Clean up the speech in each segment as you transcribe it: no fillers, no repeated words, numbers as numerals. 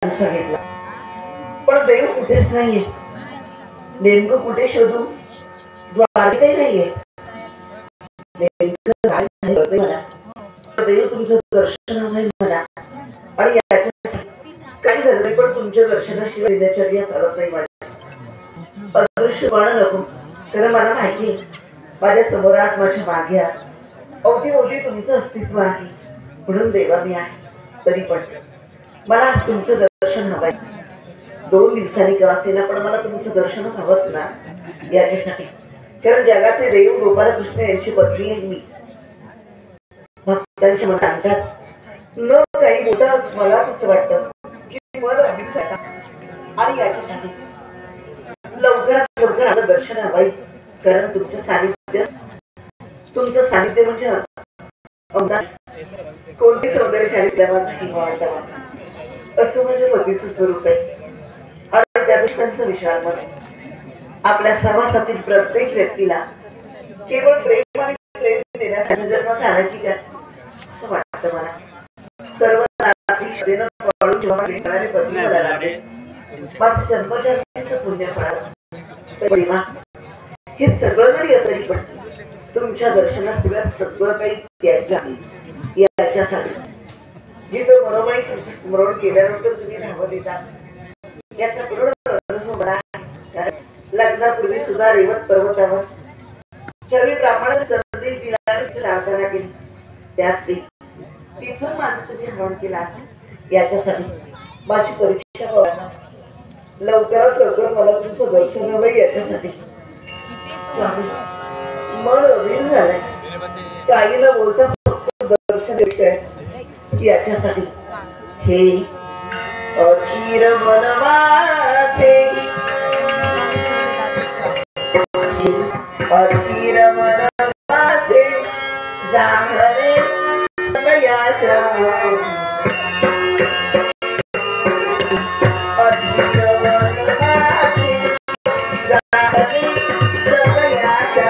सांगितलं, पण देव कुठेच नाहीये. नेमकं कुठे शोधू? द्वारकाही नाहीये. नेमकं काय कळतंय मला. देव तुमचं दर्शन नाही मला, आणि याच्यासाठी काही झालं नाही, पण तुमच्या दर्शनाशिवाय दिनचर्या चालत नाही माझी. अदृश्य बाण नको, कारण मला माहिती माझ्या समोर आहात, माझ्या मागे आहात, अवतीभोवती तुमचं अस्तित्व आहे. म्हणून देवा मी आहे, तरी पण मला आज तुमचं दर्शन हवंय. 2 दिवसांनी का असेना, पण मला तुमचं दर्शन हवंच ना याच्यासाठी. कारण जगाचे देव गोपालकृष्ण यांची पत्नी आहे मी. भक्तांच्या मनात आणतात न काही बोलताच मलाच असं वाटतं की मन अधिक जाता, आणि याच्यासाठी लवकरात लवकर आलं दर्शन हवंय. कारण तुमचं सानिध्य म्हणजे कोणती सौंदर्यशाली देवाचा हिंवा वाटतं असं माझ्या पतीचं स्वरूप आहे. आणि त्या दृष्टांचं विशाल मन आपल्या सहवासातील प्रत्येक व्यक्तीला केवळ प्रेम आणि प्रेम देण्यासाठी जन्माचा आला की काय असं वाटतं मला. सर्व पती मला लागले, माझं जन्मजन्मीचं पुण्य फळालं. हे सगळं जरी असेल, पण तुमच्या दर्शनाशिवाय सगळं काही त्याच्या याच्यासाठी जिथं मनोमनी तुमचं स्मरण केल्यानंतर तुम्ही धावत देता याचा पूर्ण अनुभव मला. लग्नापूर्वी सुद्धा रेवत पर्वतावर ज्यावेळी ब्राह्मणाने संदेश दिला आणि प्रार्थना केली, त्याच वेळी तिथून माझं तुम्ही हरण केला याच्यासाठी माझी परीक्षा बघा. लवकरात लवकर मला तुमचं दर्शन हवं याच्यासाठी. मन अधीर झालंय, काही न बोलता फक्त दर्शन विषय याच्यासाठी. हे अखीर मनवाचे, अखीर मनवाचे जाहरे सगळ्याच्या, अखीर मनवाचे जाहरे सगळ्याच्या.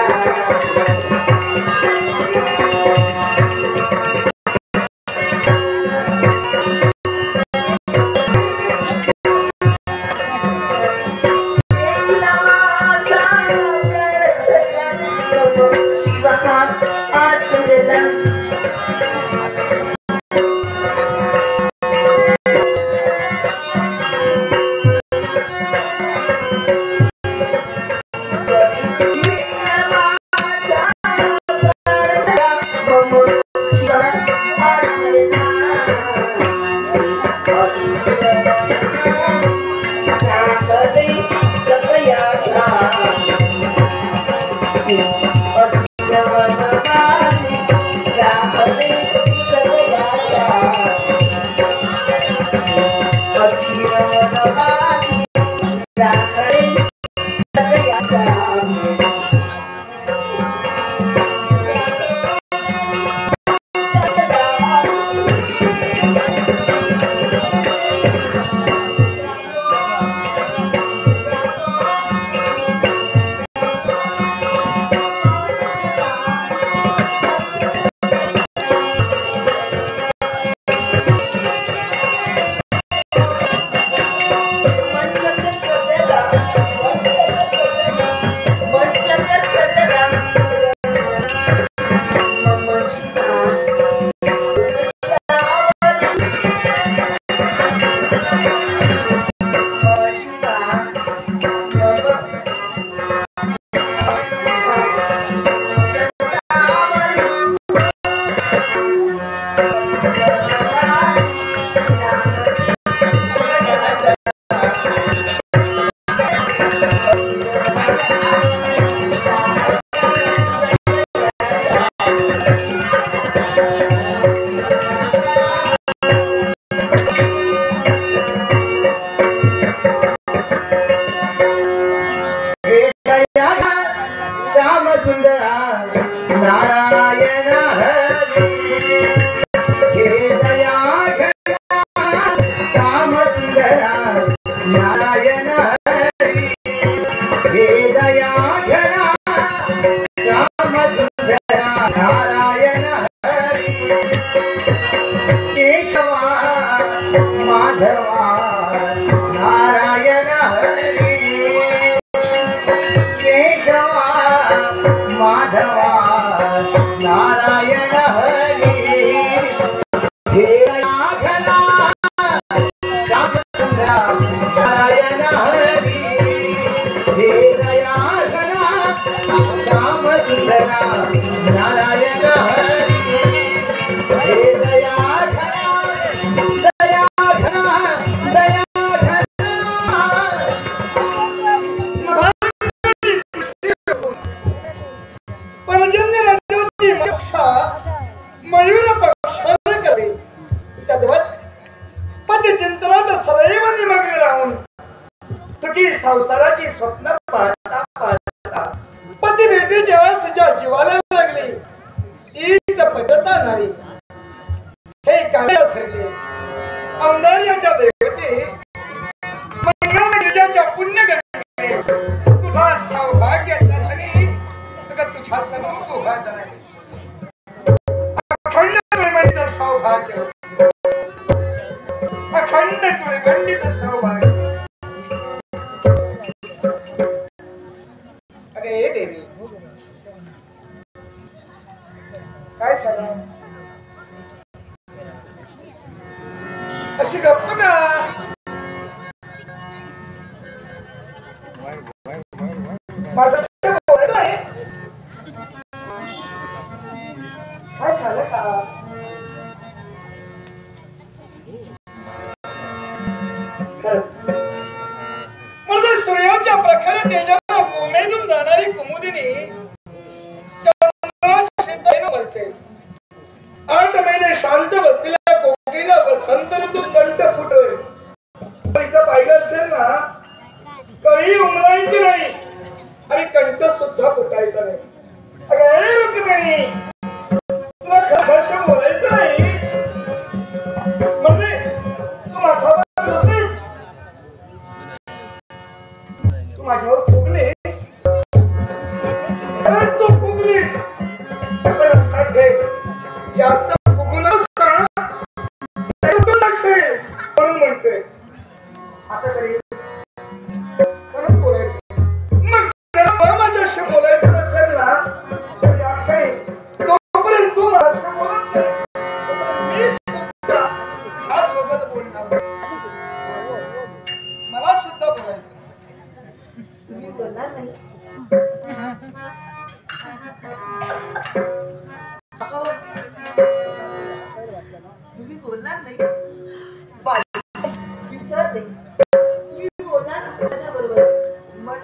माधवा नारायण हरी केशवा माधवा नारायण हरी हे नारायण हरी हे श्याम सुंदरा नारायण हरी हे दया मयूर पक्षाने करावे तद्वत पतिचिंतनात सदैव निमग्न राहून तुझी संसाराची स्वप्न पाहता पाहता पती भेटीची आस तुझ्या जीवाला लागली हीच पद्धता नाही हे कार्य असले औंदार्याच्या देवते मंगळाच्या पुण्य गंगे तुझा सौभाग्य धनी तुका तुझ्या सन्मुख उभा झाला अखंड प्रेमाचं सौभाग्य अखंड चुळबंडीचं सौभाग्य अगे हे देवी काय झालं अशी गप्प का माझ्याशी बोलायचं आहे काय झालं का खरंच म्हणजे सूर्याच्या प्रखर तेजाला कोमेजून जाणारी कुमुदिनी चंद्राच्या शिंदेने बोलते 8 महिने शांत बसलेल्या कोकिला वसंत ऋतू कंठ फुटोय इथं पाहिलं असेल ना कळी उमरायची नाही आणि कंठ सुद्धा फुटायचा नाही अगं रुक्मिणी तुला खरं बोलायचं नाही म्हणजे तू माझ्यावर रुसलीस तू माझ्यावर फुगलीस तू फुगलीस पण लक्षात ठेव जास्त फुगू नसता म्हणून म्हणते आता तरी परत बोलायचं मग जरा माझ्याशी बोलायचं नसेल ना तर या क्षणी तोपर्यंत तू माझ्याशी बोलत नाही मी सुद्धा तुझ्या सोबत बोलणार मला सुद्धा बोलायचं तुम्ही बोलणार नाही तुम्ही बोलणार नाही विसरत नाही तुम्ही बोलणार असल्याच्या बरोबर मन